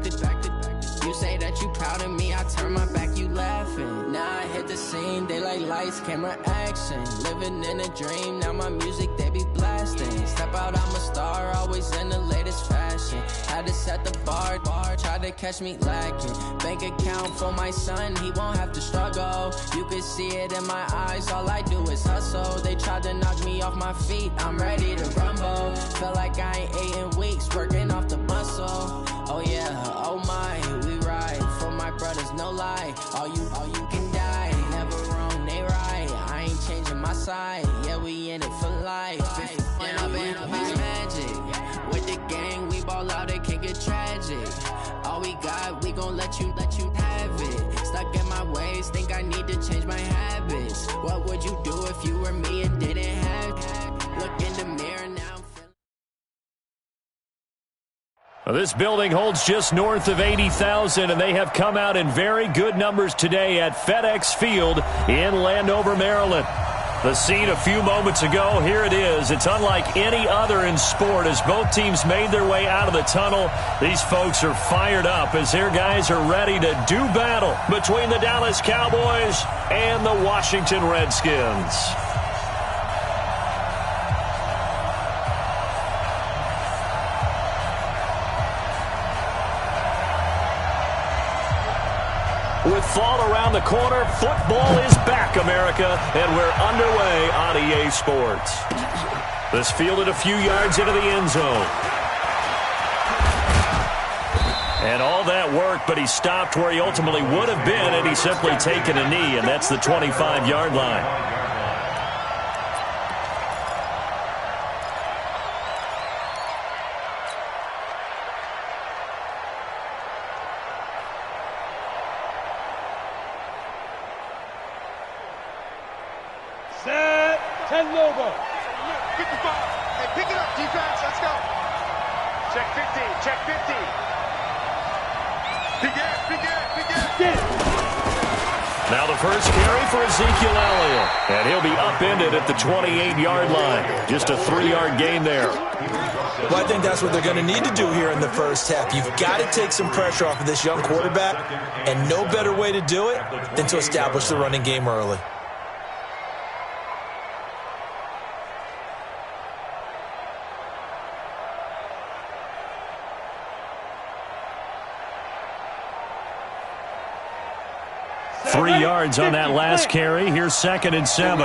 You say that you proud of me, I turn my back, you laughing. Now I hit the scene, they like lights, camera, action. Living in a dream, now my music, they be blasting. Step out, I'm a star, always in the latest fashion. Had to set the bar, try to catch me lacking. Bank account for my son, he won't have to struggle. You can see it in my eyes, all I do is hustle. They tried to knock me off my feet, I'm ready to rumble. Felt like I ain't ate in weeks, working off the muscle. Oh yeah, oh my, we ride for my brothers, no lie. All you can die, never wrong, they right. I ain't changing my side, yeah, we in it for life. When up and up is magic. With the gang, we ball out, it can get tragic. All we got, we gon' let you have it. Stuck in my ways, think I need to change my habits. What would you do if you were me and didn't have it? Look in the mirror now. This building holds just north of 80,000, and they have come out in very good numbers today at FedEx Field in Landover, Maryland. The scene a few moments ago, here it is. It's unlike any other in sport as both teams made their way out of the tunnel. These folks are fired up as their guys are ready to do battle between the Dallas Cowboys and the Washington Redskins. With fall around the corner, football is back, America, and we're underway on EA Sports. This fielded a few yards into the end zone. And all that work, but he stopped where he ultimately would have been had he simply taken a knee, and that's the 25-yard line. And he'll be upended at the 28-yard line. Just a 3-yard gain there. Well, I think that's what they're going to need to do here in the first half. You've got to take some pressure off of this young quarterback, and no better way to do it than to establish the running game early. Three yards on that last carry. Here's 2nd and 7.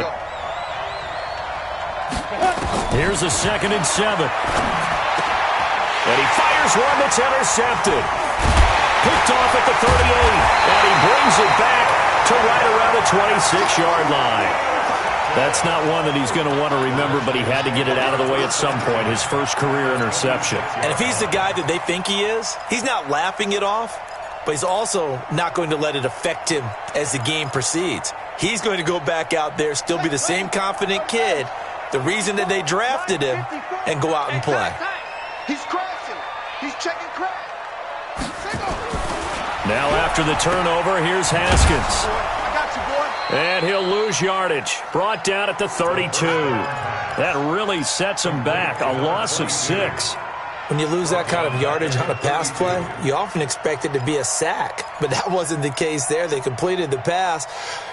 Here's a 2nd and 7. And he fires one that's intercepted. Picked off at the 38. And he brings it back to right around the 26-yard line. That's not one that he's going to want to remember, but he had to get it out of the way at some point. His first career interception. And if he's the guy that they think he is, he's not laughing it off. But he's also not going to let it affect him as the game proceeds. He's going to go back out there, still be the same confident kid, the reason that they drafted him, and go out and play. He's crashing. He's checking crack. Now after the turnover, here's Haskins. I got you, boy. And he'll lose yardage. Brought down at the 32. That really sets him back. A loss of 6. When you lose that kind of yardage on a pass play, you often expect it to be a sack. But that wasn't the case there. They completed the pass.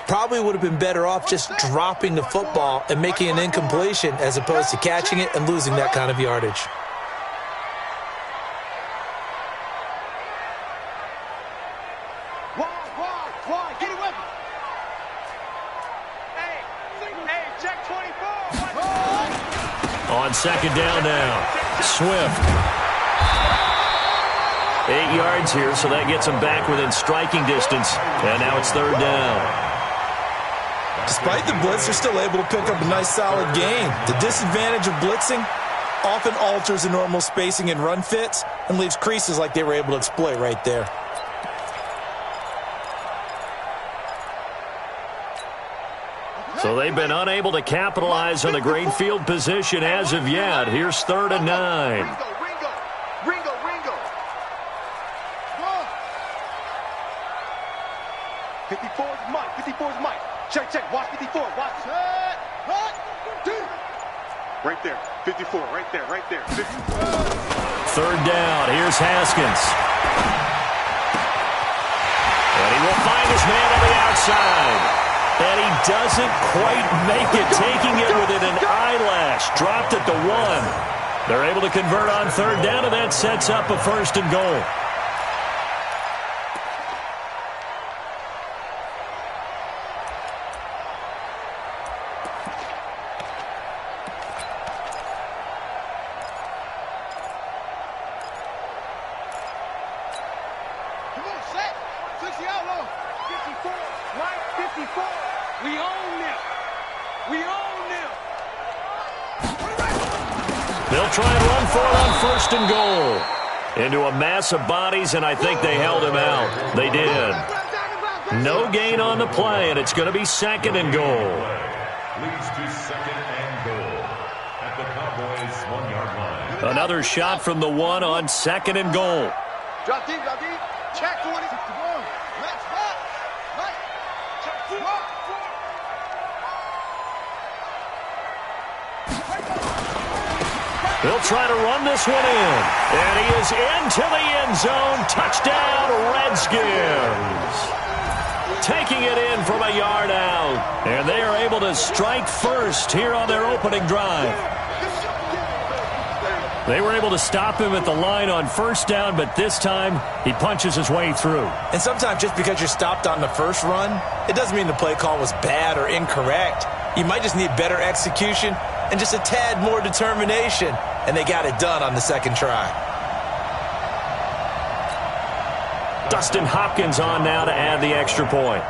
Probably would have been better off just dropping the football and making an incompletion as opposed to catching it and losing that kind of yardage. Why? Get it with me. Hey, check 24. On 2nd down now. Swift. 8 yards here, so that gets him back within striking distance. And now it's 3rd down. Despite the blitz, they're still able to pick up a nice solid gain. The disadvantage of blitzing often alters the normal spacing and run fits and leaves creases like they were able to exploit right there. So they've been unable to capitalize on the great field position as of yet. Here's 3rd and 9. Ringo. 54's Mike. Check. Watch 54. Watch. Right there. 54. Right there. 54. 3rd down. Here's Haskins. doesn't quite make it, taking it within an eyelash. Dropped at the 1. They're able to convert on third down, and that sets up a 1st and goal. They'll try and run for it on 1st and goal. Into a mass of bodies, and I think they held him out. They did. No gain on the play, and it's going to be 2nd and goal. Leads to 2nd and goal at the Cowboys' 1-yard line. Another shot from the 1 on 2nd and goal. Drop deep, drop deep. Check 20. Let's go. Check 2. They'll try to run this one in. And he is into the end zone. Touchdown, Redskins. Taking it in from a yard out. And they are able to strike first here on their opening drive. They were able to stop him at the line on 1st down, but this time he punches his way through. And sometimes just because you're stopped on the first run, it doesn't mean the play call was bad or incorrect. You might just need better execution and just a tad more determination. And they got it done on the 2nd try. Dustin Hopkins on now to add the extra point.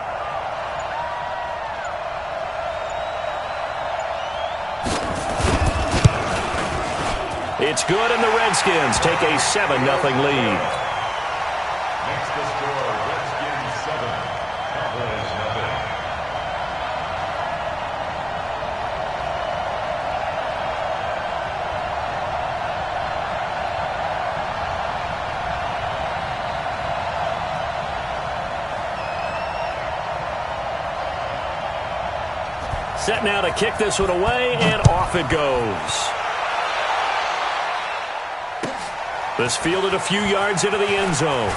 It's good, and the Redskins take a 7-0 lead. Next to score, Redskins 7, Cowboys 0. Set now to kick this one away, and off it goes. This fielded a few yards into the end zone.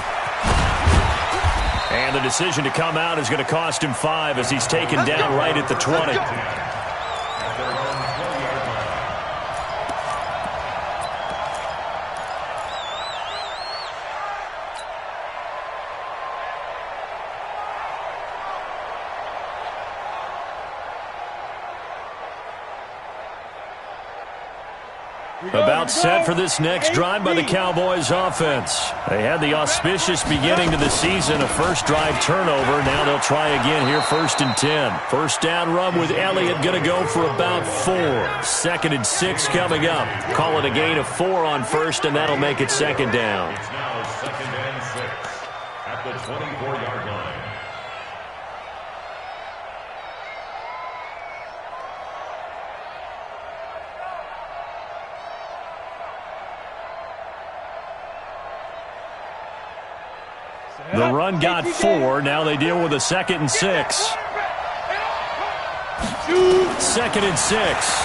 And the decision to come out is going to cost him 5 as he's taken down right at the 20. About set for this next drive by the Cowboys offense. They had the auspicious beginning to the season, a first drive turnover. Now they'll try again here, 1st and 10. First down run with Elliott going to go for about 4. 2nd and 6 coming up. Call it a gain of 4 on 1st, and that'll make it 2nd down. It's now 2nd and 6 at the 24-yard line. The run got 4. Now they deal with a 2nd and 6. 2nd and 6.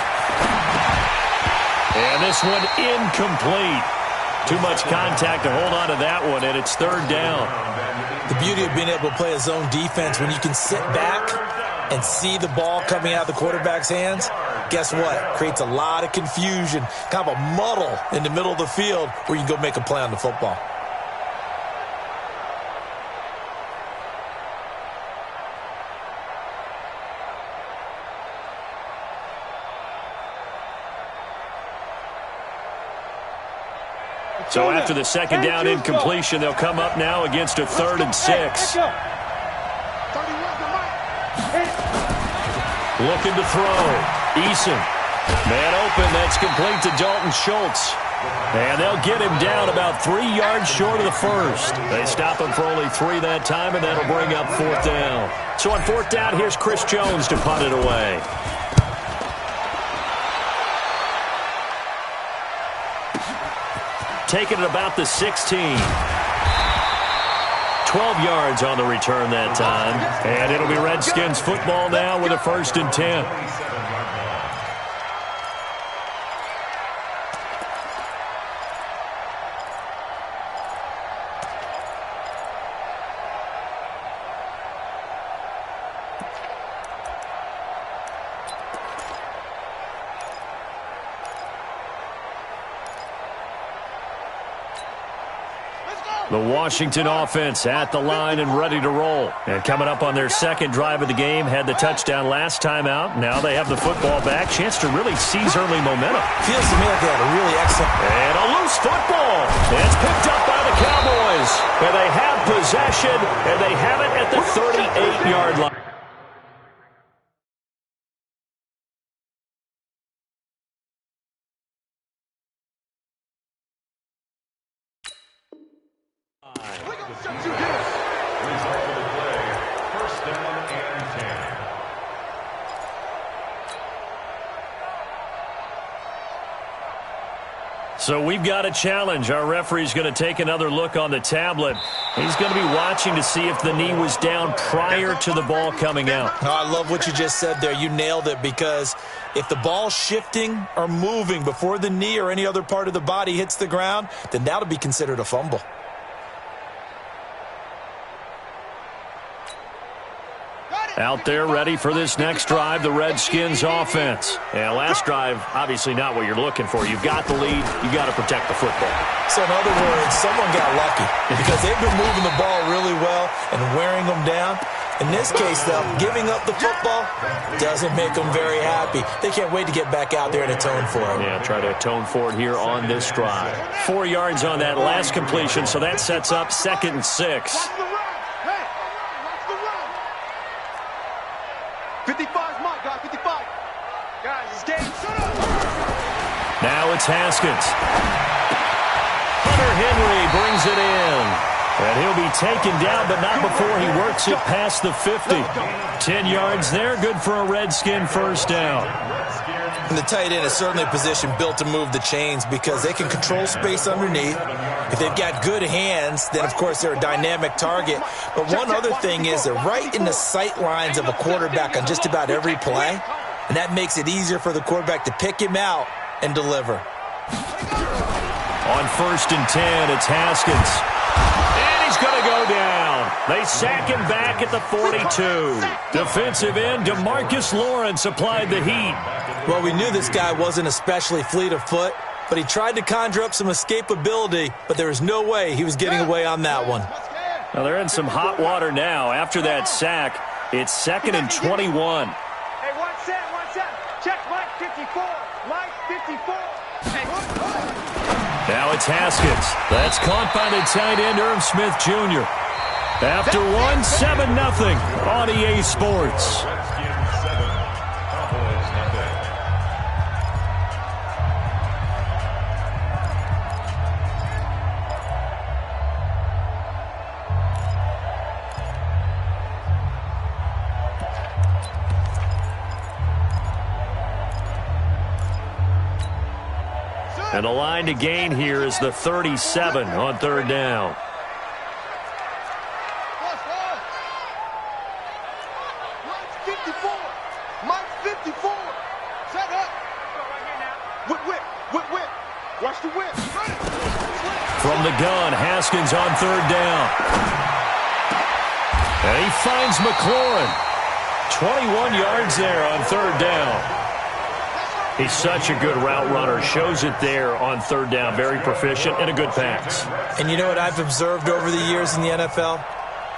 And this one incomplete. Too much contact to hold on to that one, and it's 3rd down. The beauty of being able to play a zone defense, when you can sit back and see the ball coming out of the quarterback's hands, guess what? Creates a lot of confusion, kind of a muddle in the middle of the field where you can go make a play on the football. So after the 2nd down incompletion, they'll come up now against a 3rd and 6. Looking to throw. Eason. Man open. That's complete to Dalton Schultz. And they'll get him down about 3 yards short of the 1st. They stop him for only 3 that time, and that'll bring up 4th down. So on 4th down, here's Chris Jones to punt it away. Taking it about the 16. 12 yards on the return that time. And it'll be Redskins football now with a 1st and 10. The Washington offense at the line and ready to roll. And coming up on their second drive of the game, had the touchdown last time out. Now they have the football back. Chance to really seize early momentum. Feels to me like they had a really excellent... And a loose football. It's picked up by the Cowboys. And they have possession, and they have it at the 38-yard line. So we've got a challenge. Our referee's going to take another look on the tablet. He's going to be watching to see if the knee was down prior to the ball coming out. Oh, I love what you just said there. You nailed it, because if the ball's shifting or moving before the knee or any other part of the body hits the ground, then that'll be considered a fumble. Out there ready for this next drive, the Redskins offense. And last drive, obviously not what you're looking for. You've got the lead. You've got to protect the football. So in other words, someone got lucky, because they've been moving the ball really well and wearing them down. In this case, though, giving up the football doesn't make them very happy. They can't wait to get back out there and atone for it. Yeah, try to atone for it here on this drive. 4 yards on that last completion, so that sets up 2nd and 6. 55's mine, guys, 55. Guys, it's game. Shut up. Now it's Haskins. Hunter Henry brings it in. And he'll be taken down, but not before he works it past the 50. 10 yards there, good for a Redskin first down. And the tight end is certainly a position built to move the chains, because they can control space underneath. If they've got good hands, then, of course, they're a dynamic target. But one other thing is they're right in the sight lines of a quarterback on just about every play, and that makes it easier for the quarterback to pick him out and deliver. On 1st and 10, it's Haskins. And he's going to go down. They sack him back at the 42. Defensive end DeMarcus Lawrence applied the heat. Well, we knew this guy wasn't especially fleet of foot, but he tried to conjure up some escapability, but there was no way he was getting away on that one. Now they're in some hot water now. After that sack, it's 2nd and 21. Hey, one set. Check Mike 54. Mike 54. Now it's Haskins. That's caught by the tight end, Irv Smith Jr. After one, 7-0 on EA Sports. And the line to gain here is the 37 on 3rd down. Mike's 54. Set up. Whip. Watch the whip. From the gun, Haskins on 3rd down. And he finds McLaurin. 21 yards there on 3rd down. He's such a good route runner. Shows it there on 3rd down. Very proficient and a good pass. And you know what I've observed over the years in the NFL?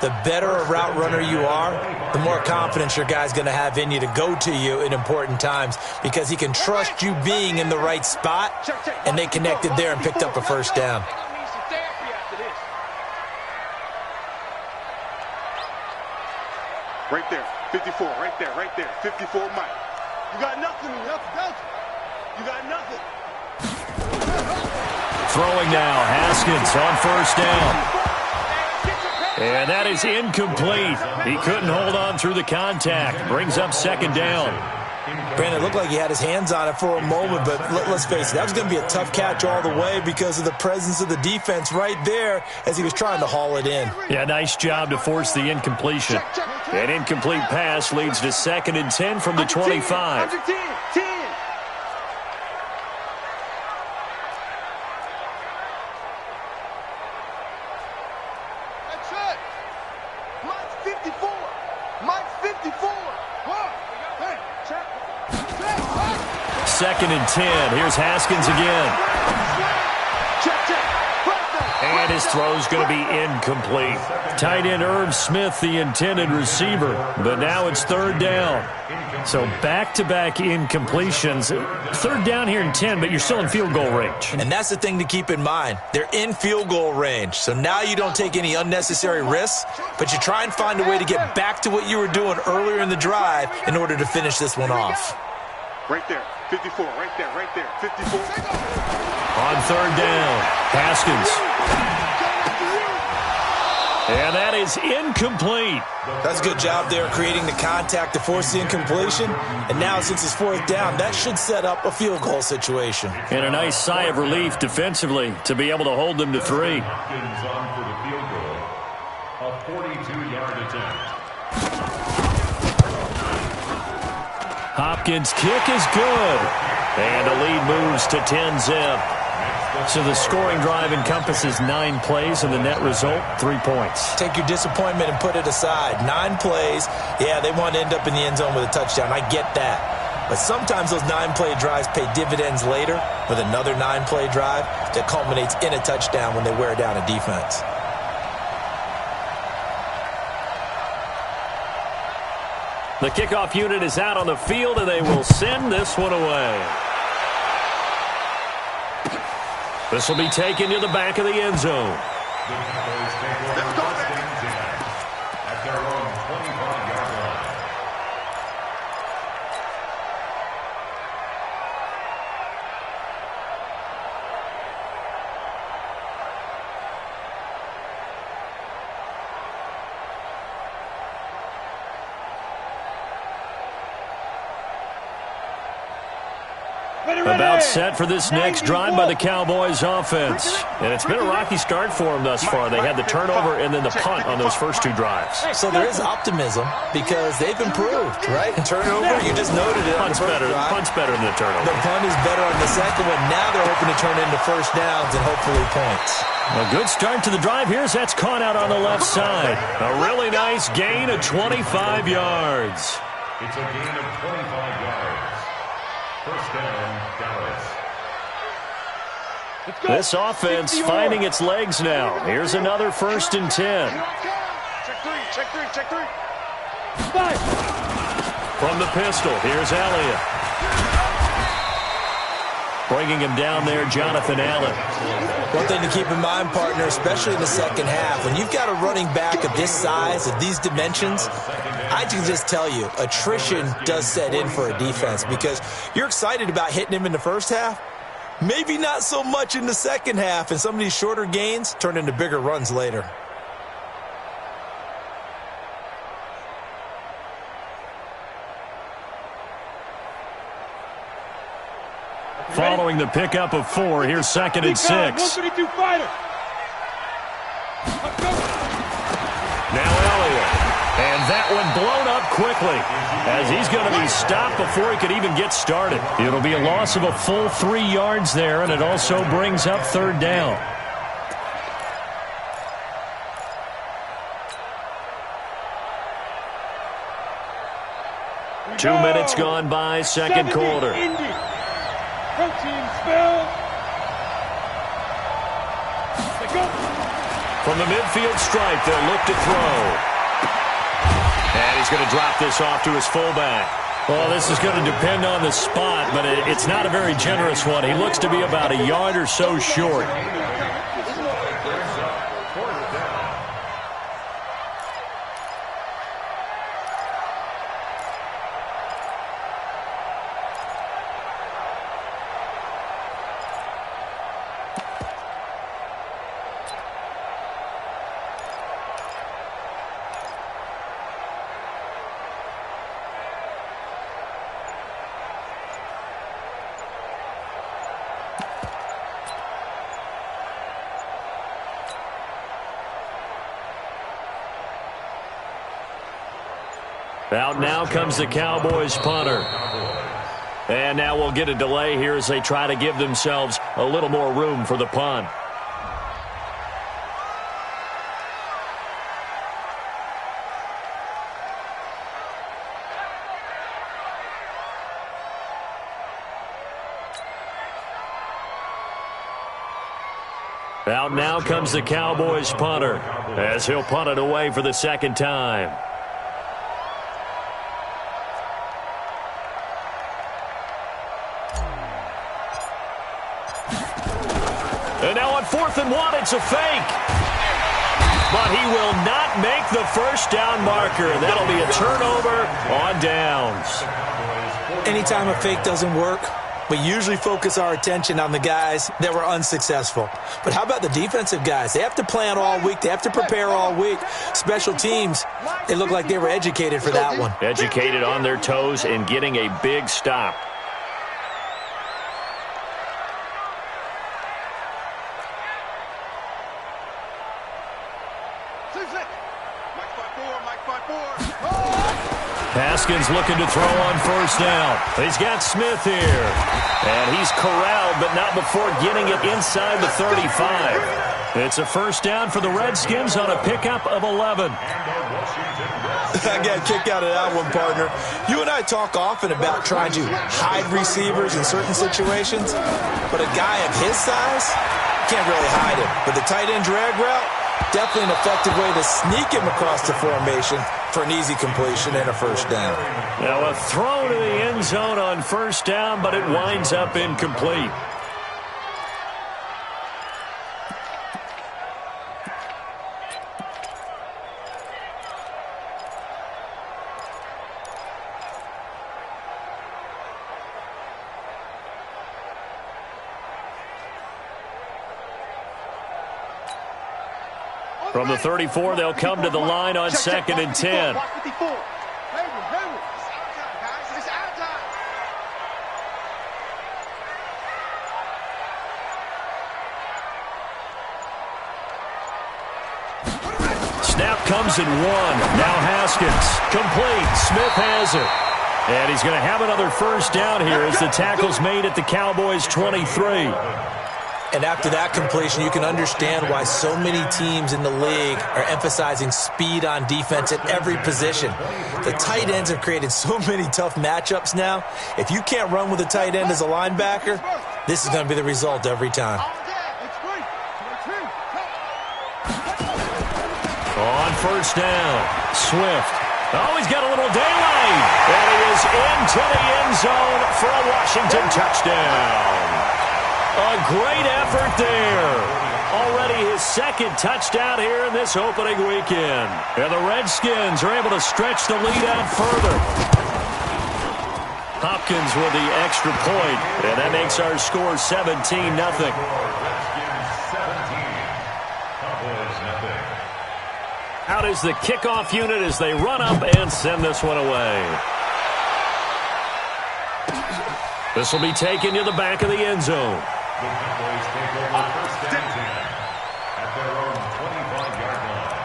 The better a route runner you are, the more confidence your guy's going to have in you to go to you in important times, because he can trust you being in the right spot, and they connected there and picked up a 1st down. Right there, 54, right there, 54 Mike. You got nothing, don't you? You got nothing. Throwing now, Haskins on 1st down. And that is incomplete. He couldn't hold on through the contact. Brings up 2nd down. Brandon, it looked like he had his hands on it for a moment, but let's face it, that was going to be a tough catch all the way because of the presence of the defense right there as he was trying to haul it in. Yeah, nice job to force the incompletion. An incomplete pass leads to 2nd and 10 from the 25. Mike's 54. 2nd and 10. Here's Haskins again. And his throw's going to be incomplete. Tight end Irv Smith, the intended receiver. But now it's third down. So back-to-back incompletions. Third down here in 10, but you're still in field goal range. And that's the thing to keep in mind. They're in field goal range. So now you don't take any unnecessary risks, but you try and find a way to get back to what you were doing earlier in the drive in order to finish this one off. Right there, 54, right there, 54. On third down, Haskins. And that is incomplete. That's a good job there creating the contact to force the incompletion. And now since it's fourth down, that should set up a field goal situation. And a nice sigh of relief defensively to be able to hold them to 3. Hopkins on for the field goal. A 42-yard attempt. Hopkins' kick is good. And the lead moves to 10-zip. So the scoring drive encompasses 9 plays, and the net result, 3 points. Take your disappointment and put it aside. 9 plays, yeah, they want to end up in the end zone with a touchdown. I get that. But sometimes those 9-play drives pay dividends later with another 9-play drive that culminates in a touchdown when they wear down a defense. The kickoff unit is out on the field, and they will send this one away. This will be taken to the back of the end zone. The Cowboys take over first and 10 at their own 25-yard line. About set for this next drive by the Cowboys offense. And it's been a rocky start for them thus far. They had the turnover and then the punt on those first 2 drives. So there is optimism because they've improved, right? Turnover, you just noted it. Punt's better than the turnover. The punt is better on the second one. Now they're hoping to turn into first downs and hopefully points. A good start to the drive. Here's that's caught out on the left side. A really nice gain of 25 yards. It's a gain of 25 yards. First down, Dallas. This offense finding its legs now. Here's another 1st and 10. Check three. From the pistol, here's Elliott. Bringing him down there, Jonathan Allen. One thing to keep in mind, partner, especially in the second half, when you've got a running back of this size, of these dimensions, I can just tell you, attrition does set in for a defense because you're excited about hitting him in the first half, maybe not so much in the second half, and some of these shorter gains turn into bigger runs later. Following the pickup of 4, here's 2nd and 6. Now Elliott. And that one blown up quickly as he's going to be stopped before he could even get started. It'll be a loss of a full 3 yards there, and it also brings up 3rd down. Two minutes gone by, second quarter. From the midfield stripe, they'll look to throw. And he's going to drop this off to his fullback. Well, this is going to depend on the spot, but it's not a very generous one. He looks to be about a yard or so short. Out now comes the Cowboys punter. And now we'll get a delay here as they try to give themselves a little more room for the punt. Out now comes the Cowboys punter as he'll punt it away for the second time. And now on 4th and 1, it's a fake. But he will not make the first down marker. That'll be a turnover on downs. Anytime a fake doesn't work, we usually focus our attention on the guys that were unsuccessful. But how about the defensive guys? They have to plan all week. They have to prepare all week. Special teams, they look like they were educated for that one. Educated on their toes and getting a big stop. Haskins looking to throw on first down. He's got Smith here. And he's corralled, but not before getting it inside the 35. It's a first down for the Redskins on a pickup of 11. I got a kick out of that one, partner. You and I talk often about trying to hide receivers in certain situations, but a guy of his size can't really hide him. But the tight end drag route, definitely an effective way to sneak him across the formation for an easy completion and a first down. Now a throw to the end zone on first down, but it winds up incomplete. From the 34, they'll come to the line on 2nd and 10. Snap comes in 1. Now Haskins. Complete. Smith has it. And he's going to have another first down here as the tackle's made at the Cowboys' 23. And after that completion, you can understand why so many teams in the league are emphasizing speed on defense at every position. The tight ends have created so many tough matchups now. If you can't run with a tight end as a linebacker, this is going to be the result every time. On first down, Swift. Oh, he's got a little daylight. And he is into the end zone for a Washington touchdown. A great effort there. Already his second touchdown here in this opening weekend. And the Redskins are able to stretch the lead out further. Hopkins with the extra point, and that makes our score 17-0. Out is the kickoff unit as they run up and send this one away. This will be taken to the back of the end zone. The Cowboys take over first and 10 at their own 25-yard line.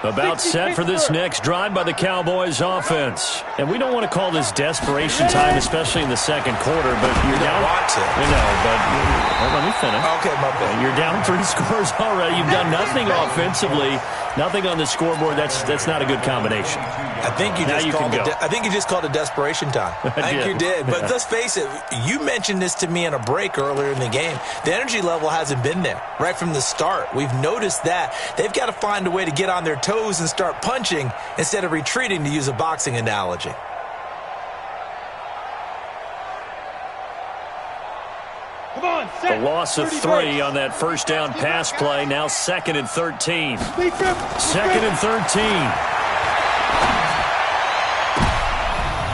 About set for this next drive by the Cowboys offense. And we don't want to call this desperation time, especially in the second quarter, but you're down. Let me finish. Okay, my bad. You're down 3 scores already. You've done nothing offensively, nothing on the scoreboard. That's not a good combination. I think you just called it desperation time. I think you did. But let's face it, you mentioned this to me in a break earlier in the game. The energy level hasn't been there right from the start. We've noticed that. They've got to find a way to get on their toes and start punching instead of retreating, to use a boxing analogy. The loss of 3 on that first down pass play. Now 2nd and 13. 2nd and 13.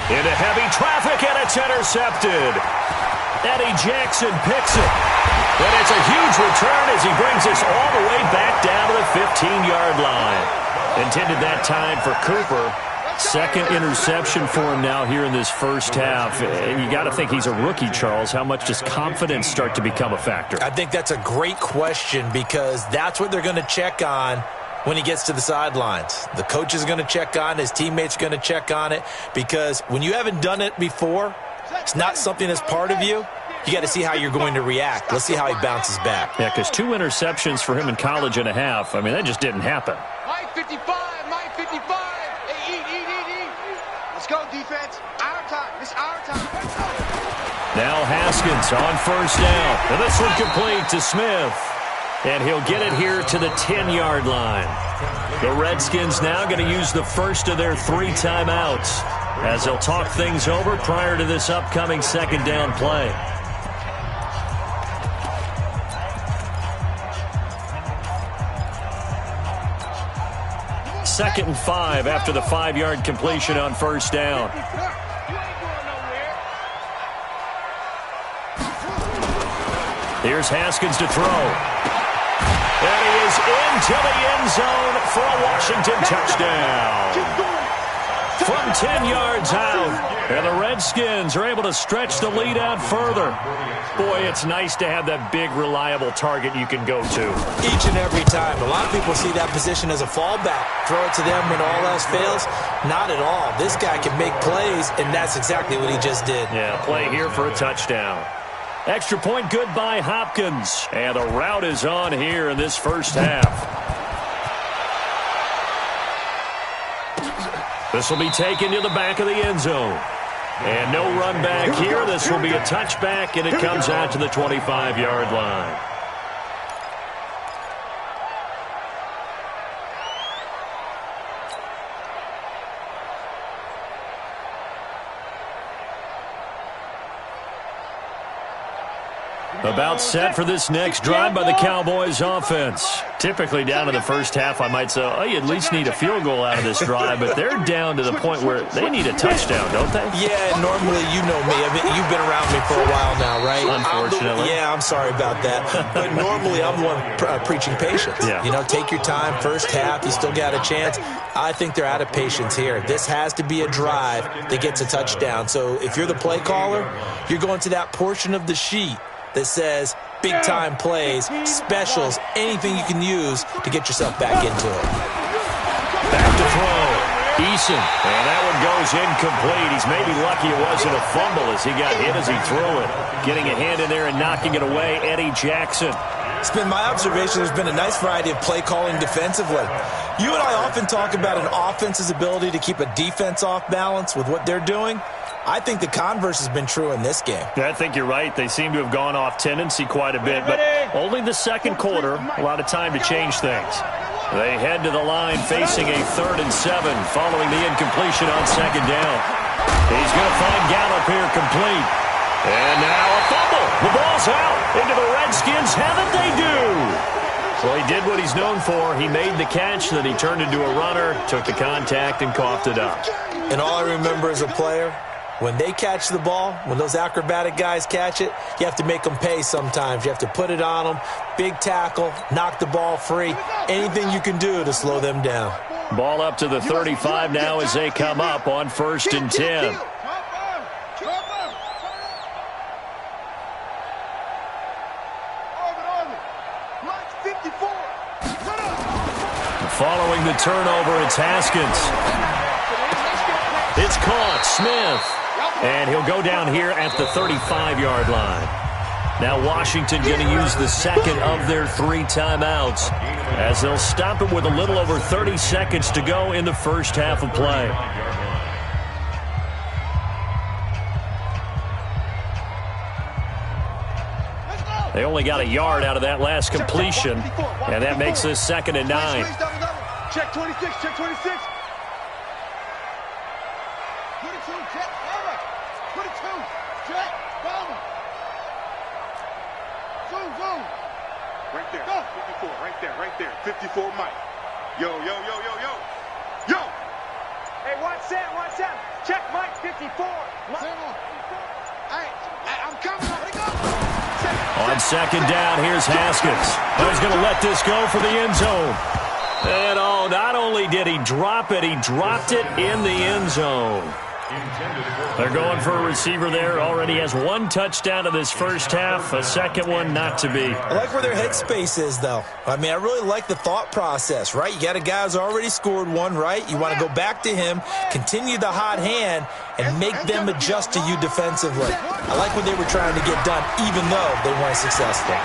Into heavy traffic, and it's intercepted. Eddie Jackson picks it. And it's a huge return as he brings us all the way back down to the 15-yard line. Intended that time for Cooper. Second interception for him now here in this first half. And you got to think he's a rookie, Charles. How much does confidence start to become a factor? I think that's a great question, because that's what they're going to check on when he gets to the sidelines. The coach is going to check on it. His teammates are going to check on it, because when you haven't done it before, it's not something that's part of you. You got to see how you're going to react. Let's see how he bounces back. Yeah, because 2 interceptions for him in college and a half, I mean, that just didn't happen. Mike 55, Mike Let's go, defense. Our time. It's our time. Now Haskins on first down. And this one complete to Smith. And he'll get it here to the 10-yard line. The Redskins now going to use the first of their 3 timeouts as they'll talk things over prior to this upcoming second down play. Second and 5 after the 5-yard completion on first down. Here's Haskins to throw. And he is into the end zone for a Washington touchdown. From 10 yards out. And the Redskins are able to stretch the lead out further. Boy, it's nice to have that big, reliable target you can go to. Each and every time. A lot of people see that position as a fallback. Throw it to them when all else fails. Not at all. This guy can make plays, and that's exactly what he just did. Yeah, play here for a touchdown. Extra point good by Hopkins. And the route is on here in this first half. This will be taken to the back of the end zone. And no run back here. This will be a touchback, and it comes out to the 25-yard line. About set for this next drive by the Cowboys offense. Typically down to the first half, I might say, oh, you at least need a field goal out of this drive, but they're down to the point where they need a touchdown, don't they? Yeah, normally, you know me. I mean, you've been around me for a while now, right? Unfortunately. I'm sorry about that. But normally, I'm the one preaching patience. Yeah. You know, take your time. First half, you still got a chance. I think they're out of patience here. This has to be a drive that gets a touchdown. So if you're the play caller, you're going to that portion of the sheet that says big-time plays, specials, anything you can use to get yourself back into it. Back to throw. Eason. And that one goes incomplete. He's maybe lucky it wasn't a fumble as he got hit as he threw it. Getting a hand in there and knocking it away, Eddie Jackson. It's been my observation there's been a nice variety of play calling defensively. You and I often talk about an offense's ability to keep a defense off balance with what they're doing. I think the converse has been true in this game. I think you're right. They seem to have gone off tendency quite a bit, but only the second quarter, a lot of time to change things. They head to the line facing a 3rd and 7 following the incompletion on second down. He's going to find Gallup here complete. And now a fumble. The ball's out into the Redskins. Haven't they do? Well, he did what he's known for. He made the catch, then he turned into a runner, took the contact, and coughed it up. And all I remember as a player, when they catch the ball, when those acrobatic guys catch it, you have to make them pay sometimes. You have to put it on them, big tackle, knock the ball free, anything you can do to slow them down. Ball up to the 35 now as they come up on 1st and 10. Following the turnover, it's Haskins. It's caught, Smith. And he'll go down here at the 35-yard line. Now Washington going to use the second of their 3 timeouts as they'll stop it with a little over 30 seconds to go in the first half of play. They only got a yard out of that last completion, and that makes this 2nd and 9. Check 26, check 26. 22, check, over. 22, check, over. Zoom, zoom. Right there, 54, right there. 54, Mike. Yo. Yo! Hey, watch that. Check Mike, 54. Hey, I'm coming. On second down, here's Haskins. Now he's going to let this go for the end zone. And not only did he drop it, he dropped it in the end zone. They're going for a receiver there. Already has 1 touchdown in this first half, a second one not to be. I like where their headspace is, though. I mean, I really like the thought process, right? You got a guy who's already scored 1, right? You want to go back to him, continue the hot hand, and make them adjust to you defensively. I like what they were trying to get done, even though they weren't successful.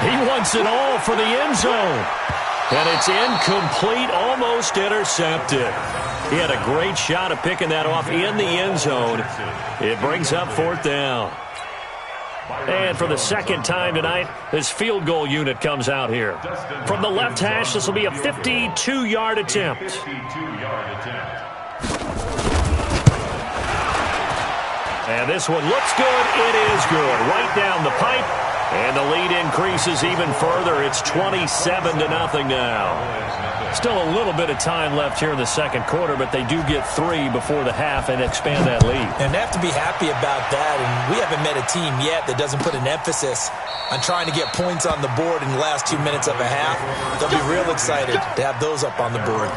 He wants it all for the end zone. And it's incomplete, almost intercepted. He had a great shot of picking that off in the end zone. It brings up 4th down. And for the second time tonight, this field goal unit comes out here. From the left hash, this will be a 52-yard attempt. And this one looks good. It is good. Right down the pipe. And the lead increases even further. It's 27-0 now. Still a little bit of time left here in the second quarter, but they do get 3 before the half and expand that lead. And they have to be happy about that. And we haven't met a team yet that doesn't put an emphasis on trying to get points on the board in the last 2 minutes of a half. They'll be real excited to have those up on the board.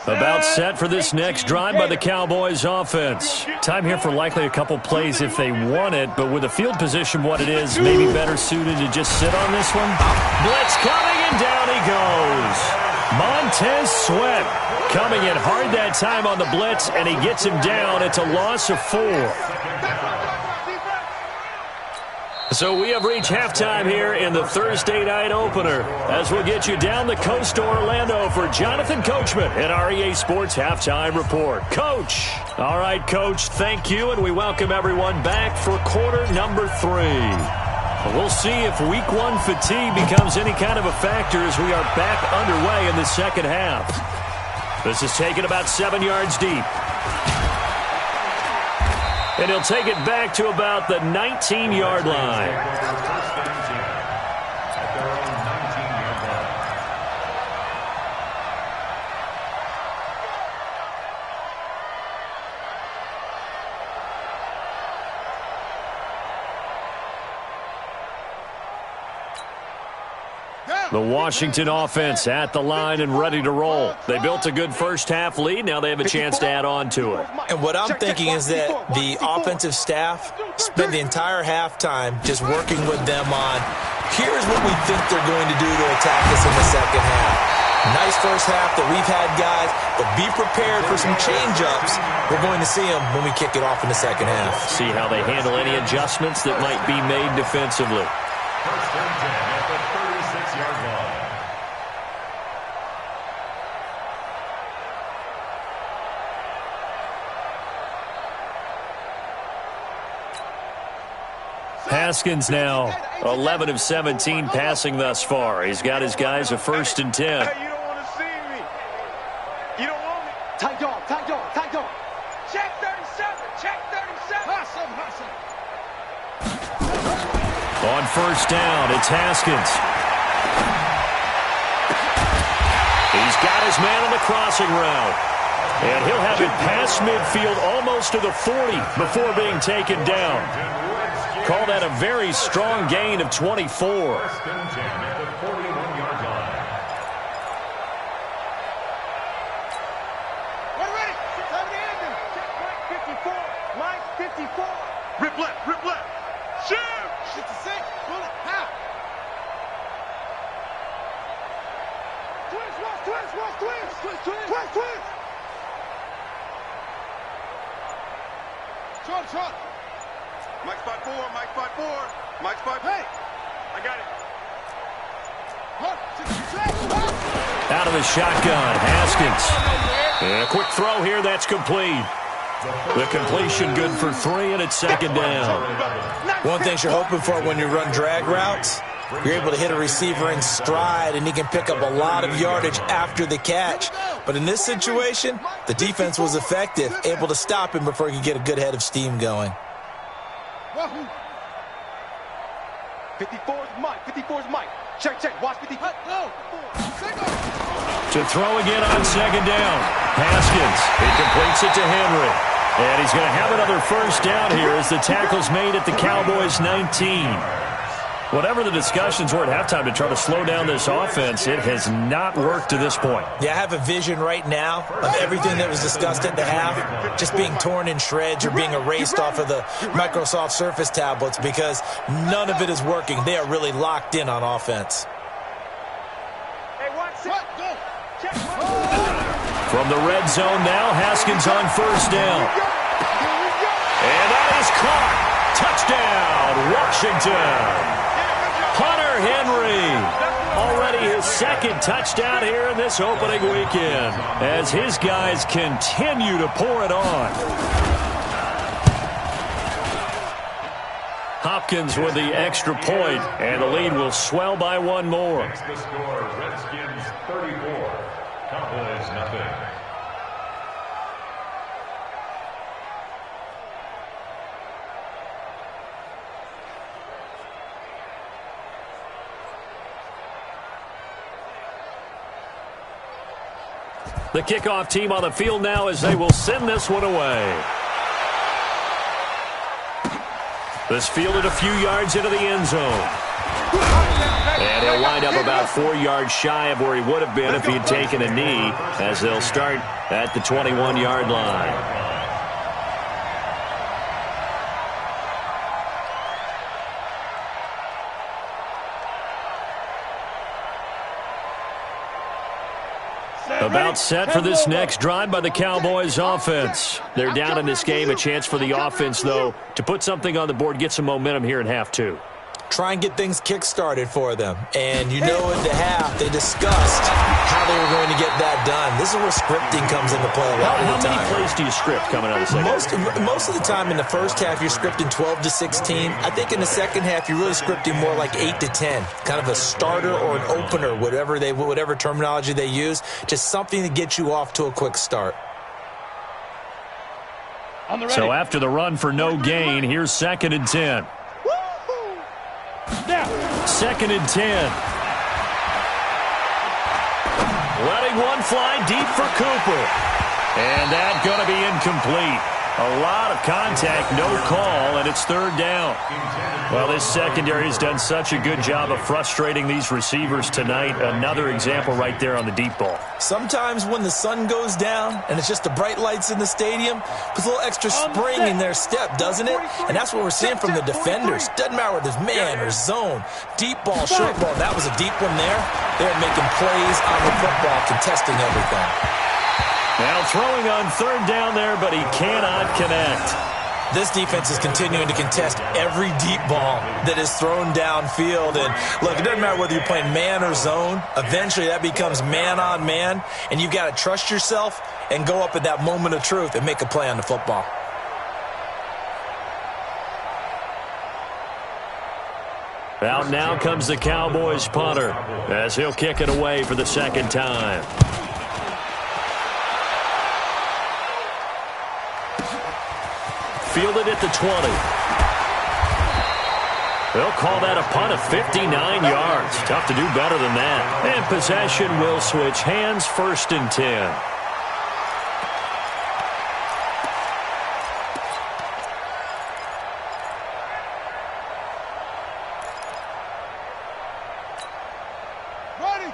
About set for this next drive by the Cowboys offense. Time here for likely a couple plays if they want it, but with the field position what it is, maybe better suited to just sit on this one. Blitz coming, and down he goes. Montez Sweat coming in hard that time on the blitz, and he gets him down. It's a loss of 4. So we have reached halftime here in the Thursday night opener as we'll get you down the coast to Orlando for Jonathan Coachman at our EA Sports Halftime Report. Coach. All right, Coach, thank you, and we welcome everyone back for quarter number 3. We'll see if week 1 fatigue becomes any kind of a factor as we are back underway in the second half. This is taken about 7 yards deep. And he'll take it back to about the 19-yard line. The Washington offense at the line and ready to roll. They built a good first-half lead. Now they have a chance to add on to it. And what I'm thinking is that the offensive staff spent the entire halftime just working with them on, here's what we think they're going to do to attack us in the second half. Nice first half that we've had, guys, but be prepared for some change-ups. We're going to see them when we kick it off in the second half. See how they handle any adjustments that might be made defensively. First and 10 at the 36-yard line. Haskins now 11 of 17 passing thus far. He's got his guys a 1st and 10. Hey, you don't want to see me. You don't want me. Tight dog, tight dog, tight dog. Check 37, check 37. Hustle, hustle. On 1st down, it's Haskins. He's got his man on the crossing route. And he'll have it past midfield almost to the 40 before being taken down. Call that a very strong gain of 24. First and 10 at the 41-yard line. We're ready. Time to end him. Check Mike 54. Mike 54. Rip left, rip left. Shoot. 56. Bullet. Half. Twins, watch, twins, watch, twins. Twins, twins. Twins, twins. Short, short. Mike spot 4, Mike spot 4. Mike spot. Hey. I got it. Out of the shotgun, Haskins. And a quick throw here, that's complete. The completion good for 3, and it's 2nd down. One thing you're hoping for when you run drag routes, you're able to hit a receiver in stride, and he can pick up a lot of yardage after the catch. But in this situation, the defense was effective, able to stop him before he could get a good head of steam going. 54's Mike. 54's Mike. Check, check. Watch 54. To throw again on 2nd down. Haskins. He completes it to Henry. And he's going to have another 1st down here as the tackle's made at the Cowboys' 19. Whatever the discussions were at halftime to try to slow down this offense, it has not worked to this point. Yeah, I have a vision right now of everything that was discussed at the half just being torn in shreds or being erased off of the Microsoft Surface tablets because none of it is working. They are really locked in on offense. From the red zone now, Haskins on first down. And that is caught. Touchdown, Washington. Hunter Henry, already his second touchdown here in this opening weekend as his guys continue to pour it on. Hopkins with the extra point, and the lead will swell by one more. Makes the score Redskins 34, Cowboys nothing. The kickoff team on the field now as they will send this one away. This fielded a few yards into the end zone. And he'll wind up about 4 yards shy of where he would have been if he had taken a knee, as they'll start at the 21-yard line. About set for this next drive by the Cowboys offense. They're down in this game. A chance for the offense, though, to put something on the board, get some momentum here in half two. Try and get things kick-started for them. And you know at the half, they discussed how they were going to get that done. This is where scripting comes into play a lot of the time. How many plays do you script coming out of the second? Most of the time in the first half, you're scripting 12 to 16. I think in the second half, you're really scripting more like 8 to 10. Kind of a starter or an opener, whatever terminology they use. Just something to get you off to a quick start. So after the run for no gain, here's 2nd and 10. 2nd and 10. Letting one fly deep for Cooper. And that's going to be incomplete. A lot of contact, no call, and it's 3rd down. Well, this secondary has done such a good job of frustrating these receivers tonight. Another example right there on the deep ball. Sometimes when the sun goes down and it's just the bright lights in the stadium, puts a little extra spring in their step, doesn't it? And that's what we're seeing from the defenders. Doesn't matter whether it's man or zone. Deep ball, short ball. That was a deep one there. They're making plays on the football, contesting everything. Now throwing on 3rd down there, but he cannot connect. This defense is continuing to contest every deep ball that is thrown downfield. And look, it doesn't matter whether you're playing man or zone. Eventually that becomes man on man, and you've got to trust yourself and go up at that moment of truth and make a play on the football. Out now comes the Cowboys punter as he'll kick it away for the 2nd time. Fielded at the 20. They'll call that a punt of 59 yards. Tough to do better than that. And possession will switch hands, 1st and 10.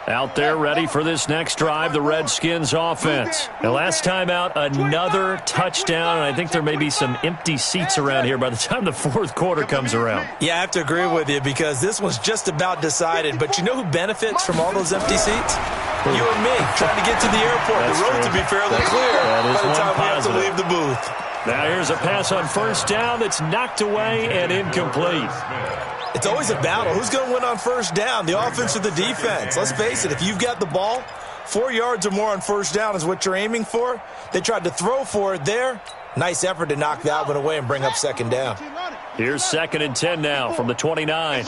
Out there ready for this next drive, the Redskins offense. And last time out, another touchdown, and I think there may be some empty seats around here by the time the 4th quarter comes around. Yeah, I have to agree with you because this one's just about decided. But you know who benefits from all those empty seats? You and me, trying to get to the airport. That's the road true. to be fairly clear by the time we have to leave the booth. Now here's a pass on 1st down that's knocked away and incomplete. It's always a battle. Who's going to win on 1st down, the offense or the defense? Let's face it, if you've got the ball, 4 yards or more on 1st down is what you're aiming for. They tried to throw for it there. Nice effort to knock that one away and bring up 2nd down. Here's 2nd and 10 now from the 29.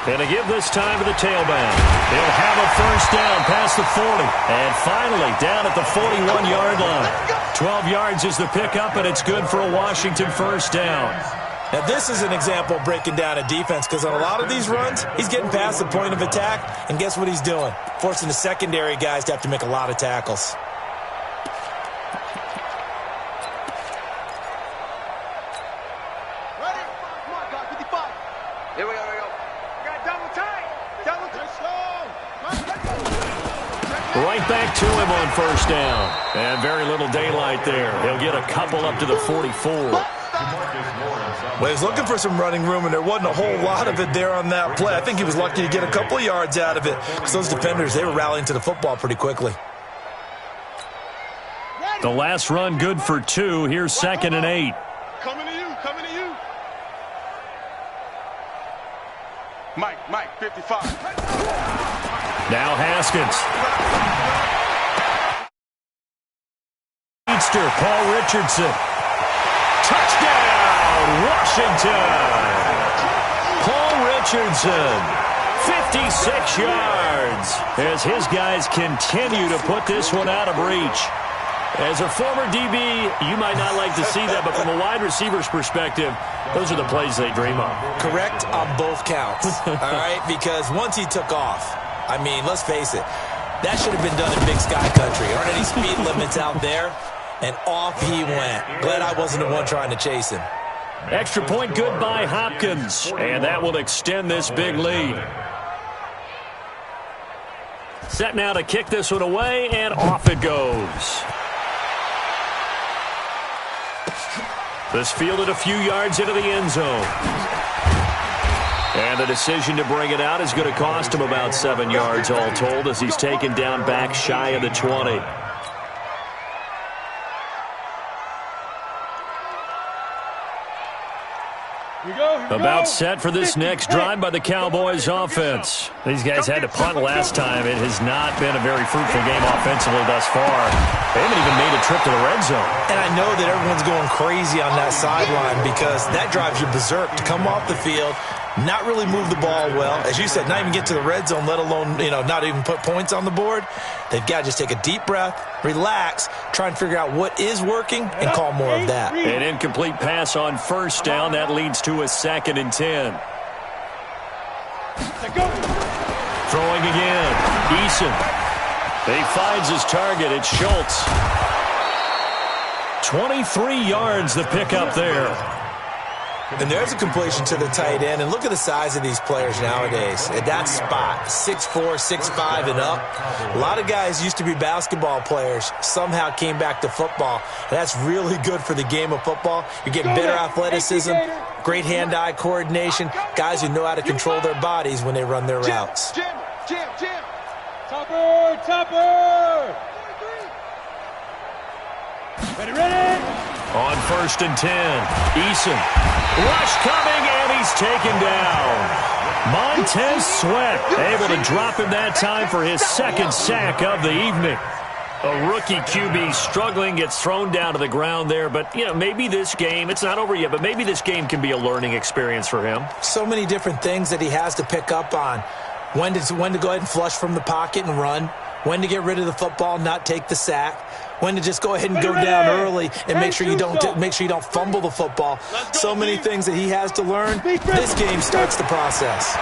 And to give this time to the tailback. He'll have a 1st down past the 40. And finally down at the 41-yard line. 12 yards is the pickup, and it's good for a Washington 1st down. Now, this is an example of breaking down a defense because on a lot of these runs, he's getting past the point of attack, and guess what he's doing? Forcing the secondary guys to have to make a lot of tackles. Right back to him on first down. And very little daylight there. He'll get a couple up to the 44. Well, he was looking for some running room, and there wasn't a whole lot of it there on that play. I think he was lucky to get a couple of yards out of it because those defenders, they were rallying to the football pretty quickly. The last run good for 2. Here's 2nd and 8. Coming to you, coming to you. Mike, 55. Now Haskins. Paul Richardson. Touchdown, Washington. Paul Richardson, 56 yards, as his guys continue to put this one out of reach. As a former DB, you might not like to see that, but from a wide receiver's perspective, those are the plays they dream of. Correct on both counts, all right? Because once he took off, I mean, let's face it, that should have been done in Big Sky Country. Aren't any speed limits out there? And off he went. Glad I wasn't the one trying to chase him. Extra point good by Hopkins, and that will extend this big lead. Set now to kick this one away, and off it goes. This fielded a few yards into the end zone. And the decision to bring it out is going to cost him about 7 yards all told as he's taken down back shy of the 20. About set for this next drive by the Cowboys offense. These guys had to punt last time. It has not been a very fruitful game offensively thus far. They haven't even made a trip to the red zone. And I know that everyone's going crazy on that sideline because that drives you berserk to come off the field, not really move the ball well. As you said, not even get to the red zone, let alone, not even put points on the board. They've got to just take a deep breath, relax, try and figure out what is working, and call more of that. An incomplete pass on first down. That leads to a 2nd and 10. Throwing again. Eason. He finds his target. It's Schultz. 23 yards the pickup there. And there's a completion to the tight end. And look at the size of these players nowadays. At that spot, 6'4", 6'5", and up. A lot of guys used to be basketball players, somehow came back to football. And that's really good for the game of football. You're getting better athleticism, great hand-eye coordination, guys who know how to control their bodies when they run their routes. Jam. Topper. Ready. On 1st and 10, Eason. Rush coming, and he's taken down. Montez Sweat able to drop him that time for his 2nd sack of the evening. A rookie QB struggling, gets thrown down to the ground there. But, maybe this game, it's not over yet, but maybe this game can be a learning experience for him. So many different things that he has to pick up on. When to go ahead and flush from the pocket and run. When to get rid of the football, not take the sack. When to just go ahead and go down early and make sure you don't fumble the football. So many things that he has to learn. This game starts the process.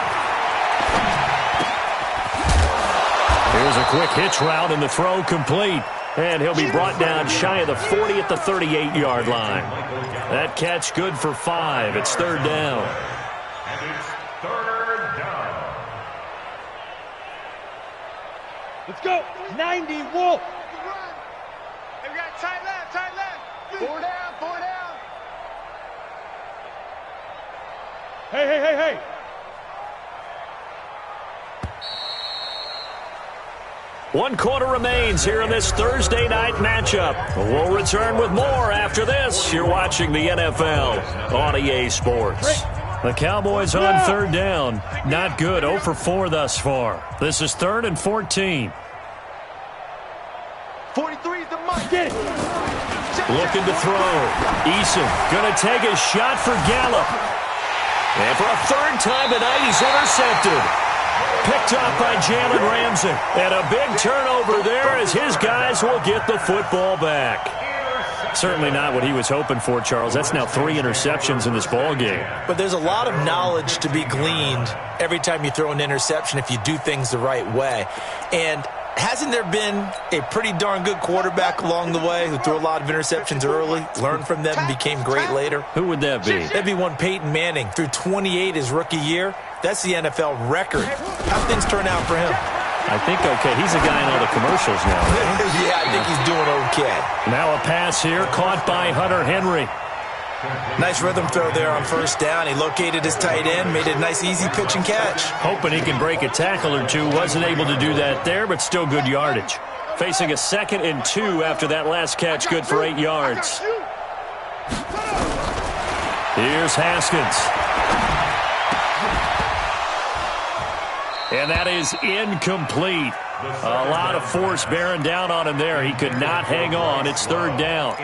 Here's a quick hitch route and the throw complete. And he'll be brought down shy of the 40 at the 38-yard line. That catch good for 5. It's 3rd down. And it's 3rd down. Let's go. 90, Wolf. Hey, we got tight left. 4 down. Hey. One quarter remains here in this Thursday night matchup. We'll return with more after this. You're watching the NFL on EA Sports. The Cowboys on 3rd down. Not good. 0 for 4 thus far. This is 3rd and 14. 43 is the mark. Get it. Looking to throw. Eason going to take a shot for Gallup. And for a 3rd time tonight, he's intercepted. Picked up by Jalen Ramsey. And a big turnover there as his guys will get the football back. Certainly not what he was hoping for, Charles. That's now 3 interceptions in this ball game. But there's a lot of knowledge to be gleaned every time you throw an interception if you do things the right way. And hasn't there been a pretty darn good quarterback along the way who threw a lot of interceptions early, learned from them, and became great later? Who would that be? That'd be one Peyton Manning. Threw 28 his rookie year. That's the NFL record. How things turn out for him? I think okay. He's a guy in all the commercials now. Right? Yeah, I think he's doing okay. Now a pass here, caught by Hunter Henry. Nice rhythm throw there on first down. He located his tight end, made a nice easy pitch and catch. Hoping he can break a tackle or two. Wasn't able to do that there, but still good yardage. Facing a 2nd and 2 after that last catch, good for 8 yards. Here's Haskins. And that is incomplete. A lot of force bearing down on him there. He could not hang on. It's 3rd down.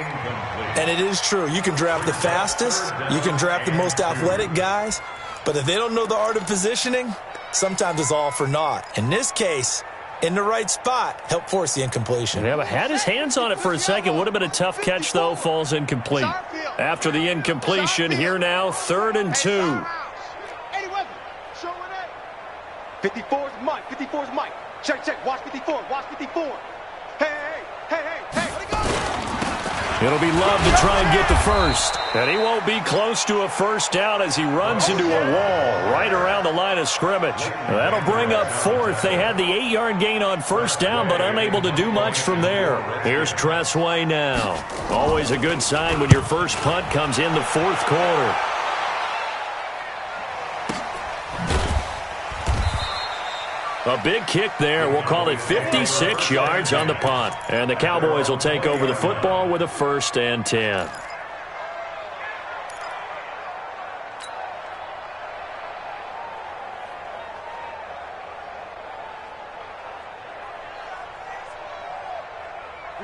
And it is true. You can draft the fastest. You can draft the most athletic guys. But if they don't know the art of positioning, sometimes it's all for naught. In this case, in the right spot, help force the incompletion. Yeah, but had his hands on it for a second. Would have been a tough catch, though. Falls incomplete. After the incompletion, here now, 3rd and 2. 54 is Mike. 54 is Mike. Check, check. Watch 54. Watch 54. Hey. It'll be Love to try and get the first. And he won't be close to a first down as he runs into a wall right around the line of scrimmage. That'll bring up 4th. They had the 8-yard gain on first down, but unable to do much from there. Here's Tressway now. Always a good sign when your first punt comes in the 4th quarter. A big kick there. We'll call it 56 yards on the punt. And the Cowboys will take over the football with a 1st and 10.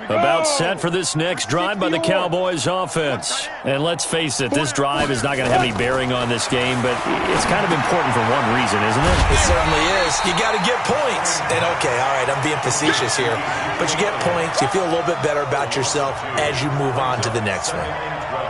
About set for this next drive by the Cowboys offense. And let's face it, this drive is not going to have any bearing on this game, but it's kind of important for one reason, isn't it? It certainly is. You got to get points. And okay, all right, I'm being facetious here. But you get points, you feel a little bit better about yourself as you move on to the next one.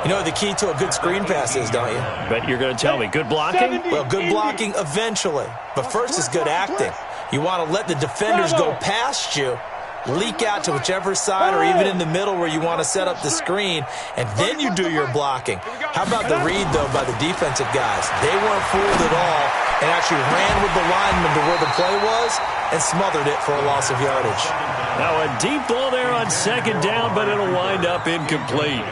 You know what the key to a good screen pass is, don't you? Bet you're going to tell me. Good blocking? Well, good blocking eventually. But first is good acting. You want to let the defenders go past you, leak out to whichever side or even in the middle where you want to set up the screen, and then you do your blocking. How about the read, though, by the defensive guys? They weren't fooled at all and actually ran with the lineman to where the play was and smothered it for a loss of yardage. Now a deep ball there on 2nd down, but it'll wind up incomplete.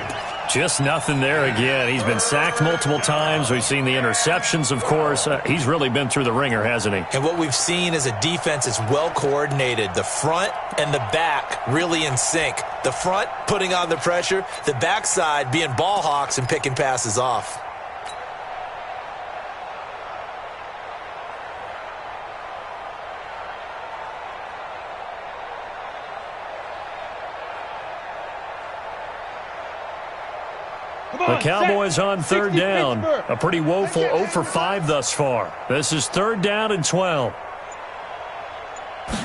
Just nothing there again. He's been sacked multiple times. We've seen the interceptions, of course. He's really been through the ringer, hasn't he? And what we've seen is a defense that's well coordinated. The front and the back really in sync. The front putting on the pressure. The backside being ball hawks and picking passes off. The Cowboys on 3rd down. A pretty woeful 0 for 5 thus far. This is 3rd down and 12.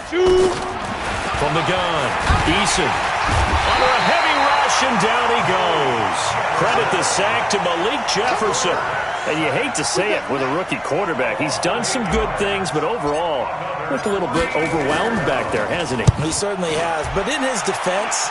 From the gun, Eason. Under a heavy rush, and down he goes. Credit the sack to Malik Jefferson. And you hate to say it with a rookie quarterback. He's done some good things, but overall, looked a little bit overwhelmed back there, hasn't he? He certainly has. But in his defense,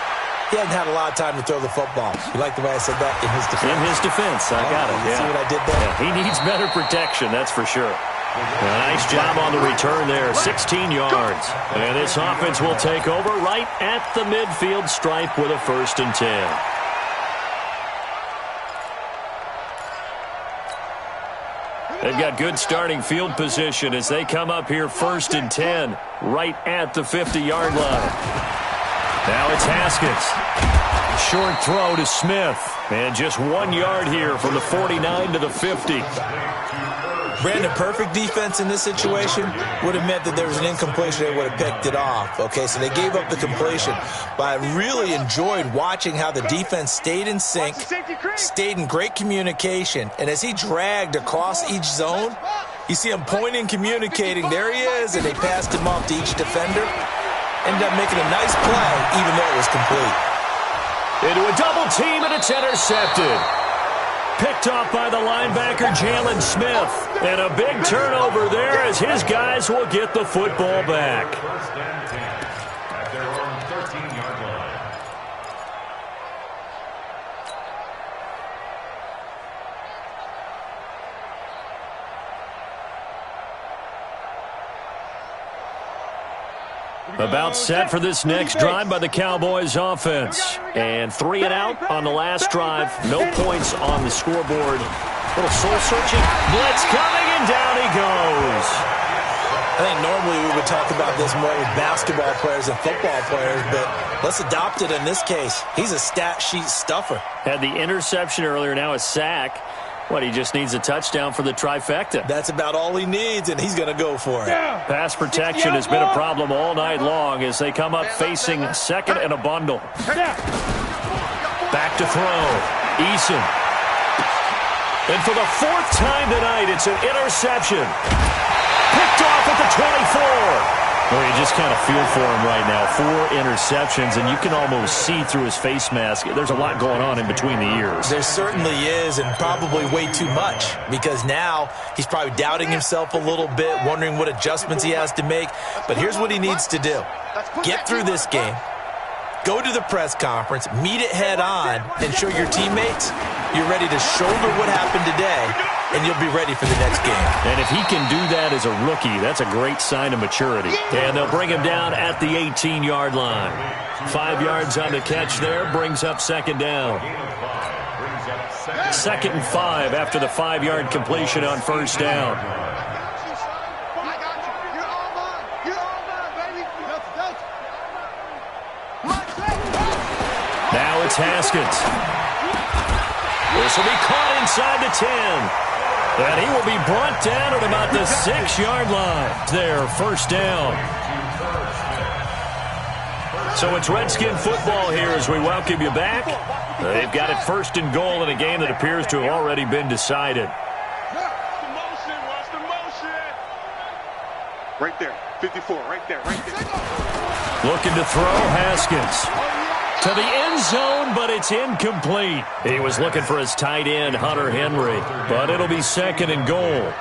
he hasn't had a lot of time to throw the football. You like the way I said that? In his defense? In his defense. I got it. You see what I did there? Yeah, he needs better protection, that's for sure. A nice job on the return there. 16 yards. And this offense will take over right at the midfield stripe with a 1st and 10. They've got good starting field position as they come up here 1st and 10 right at the 50-yard line. Now it's Haskins. Short throw to Smith. And just 1 yard here from the 49 to the 50. Brandon, perfect defense in this situation would have meant that there was an incompletion. They would have picked it off. Okay, so they gave up the completion. But I really enjoyed watching how the defense stayed in sync, stayed in great communication. And as he dragged across each zone, you see him pointing, communicating. There he is, and they passed him off to each defender. Ended up making a nice play, even though it was complete. Into a double team, and it's intercepted. Picked off by the linebacker, Jalen Smith. And a big turnover there as his guys will get the football back. 1st and 10 at their own 13-yard line. About set for this next drive by the Cowboys offense. And 3 and out on the last drive. No points on the scoreboard. Little soul-searching. Blitz coming, and down he goes. I think normally we would talk about this more with basketball players and football players, but let's adopt it in this case. He's a stat sheet stuffer. Had the interception earlier, now a sack. What, he just needs a touchdown for the trifecta. That's about all he needs, and he's going to go for it. Pass protection has been a problem all night long as they come up facing second and a bundle. Back to throw. Eason. And for the 4th time tonight, it's an interception. Picked off at the 24. Well, you just kind of feel for him right now. 4 interceptions, and you can almost see through his face mask. There's a lot going on in between the ears. There certainly is, and probably way too much, because now he's probably doubting himself a little bit, wondering what adjustments he has to make. But here's what he needs to do. Get through this game. Go to the press conference, meet it head on, and show your teammates you're ready to shoulder what happened today, and you'll be ready for the next game. And if he can do that as a rookie, that's a great sign of maturity. And they'll bring him down at the 18-yard line. 5 yards on the catch there, brings up second down. 2nd and 5 after the 5-yard completion on first down. Now it's Haskins. This will be caught inside the 10. And he will be brought down at about the 6-yard line. There, first down. So it's Redskin football here as we welcome you back. They've got it 1st and goal in a game that appears to have already been decided. Right there, 54, right there, right there. Looking to throw, Haskins. To the end zone, but it's incomplete. He was looking for his tight end, Hunter Henry, but it'll be 2nd and goal.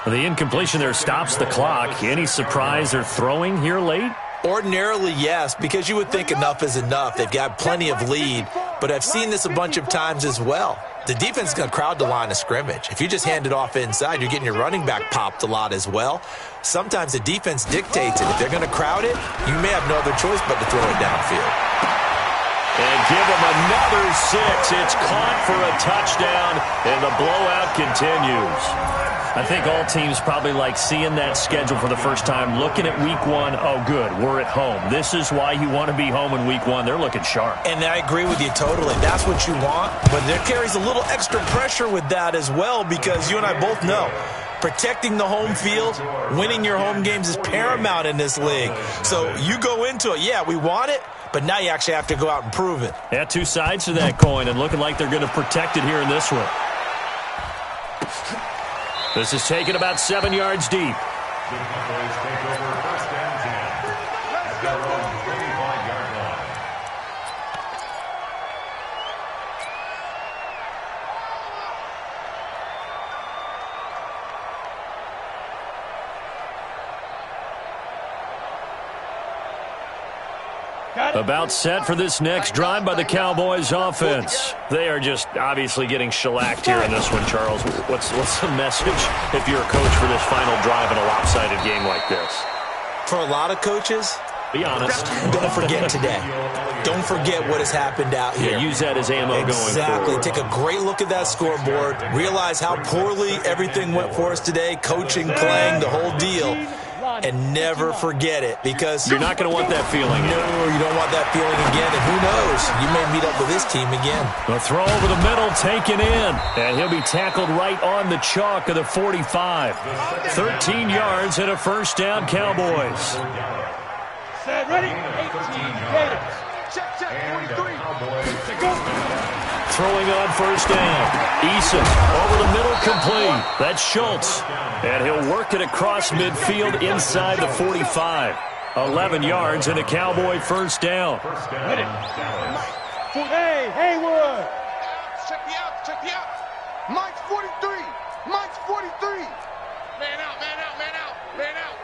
The incompletion there stops the clock. Any surprise they're throwing here late? Ordinarily, yes, because you would think enough is enough. They've got plenty of lead, but I've seen this a bunch of times as well. The defense is going to crowd the line of scrimmage. If you just hand it off inside, you're getting your running back popped a lot as well. Sometimes the defense dictates it. If they're going to crowd it, you may have no other choice but to throw it downfield. And give him another 6. It's caught for a touchdown, and the blowout continues. I think all teams probably like seeing that schedule for the first time, looking at week 1. Oh, good, we're at home. This is why you want to be home in week 1. They're looking sharp. And I agree with you totally. That's what you want, but there carries a little extra pressure with that as well, because you and I both know protecting the home field, winning your home games is paramount in this league. So you go into it, yeah, we want it, but now you actually have to go out and prove it. Yeah, 2 sides to that coin, and looking like they're going to protect it here in this one. This is taken about 7 yards deep. The Cowboys take over 1st and 10 at their own 35-yard line. About set for this next drive by the Cowboys offense. They are just obviously getting shellacked here in this one, Charles. What's the message if you're a coach for this final drive in a lopsided game like this? For a lot of coaches, be honest. Don't forget today. Don't forget what has happened out here. Yeah, use that as ammo going forward. Exactly. Take a great look at that scoreboard. Realize how poorly everything went for us today. Coaching, playing, the whole deal. And never forget it, because you're not going to want that feeling. No, you don't want that feeling again. And who knows? You may meet up with this team again. The throw over the middle, taken in. And he'll be tackled right on the chalk of the 45. 13 yards and a first down, Cowboys. Set, ready? 18 Gators. Check, 43. Throwing on first down. Eason over the middle, complete. That's Schultz. And he'll work it across midfield inside the 45. 11 yards and a Cowboy first down. Hey, Haywood. Check me out, check me out. Mike's 43. Mike's 43. Man out, man out, man out, man out.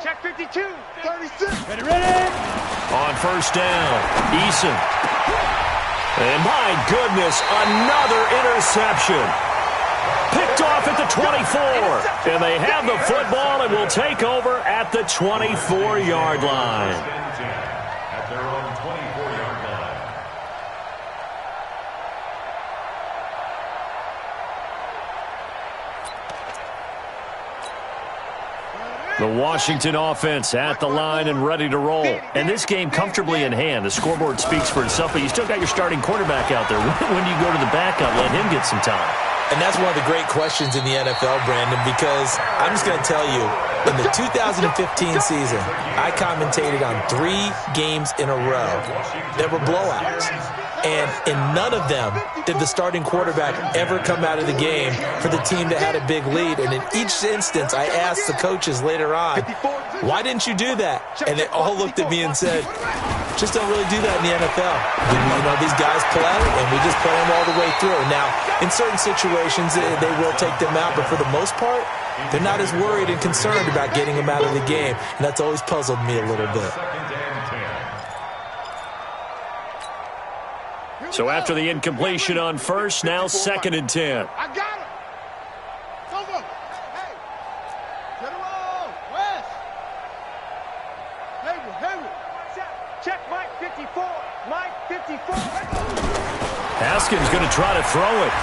Check 52. 36. Ready. On first down, Eason. And my goodness, another interception. Picked off at the 24. And they have the football and will take over at the 24-yard line. The Washington offense at the line and ready to roll. And this game comfortably in hand. The scoreboard speaks for itself, but you still got your starting quarterback out there. When do you go to the backup, let him get some time? And that's one of the great questions in the NFL, Brandon, because I'm just going to tell you, in the 2015 season, I commentated on 3 games in a row that were blowouts. And in none of them did the starting quarterback ever come out of the game for the team that had a big lead. And in each instance, I asked the coaches later on, why didn't you do that? And they all looked at me and said, just don't really do that in the NFL. You know, these guys play, and we just play them all the way through. Now, in certain situations, they will take them out, but for the most part, they're not as worried and concerned about getting them out of the game. And that's always puzzled me a little bit. So after the incompletion on first, now 2nd and 10. I got him. Go. Hey. Get him on. West. Hayward. Check Mike 54. Mike 54. Haskins going to try to throw it.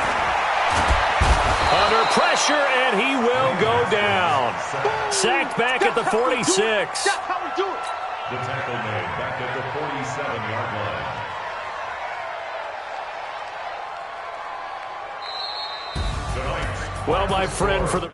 Under pressure, and he will go down. Sacked back at the 46. That's how we do it. The tackle made back at the 47-yard line. Well, my friend, for the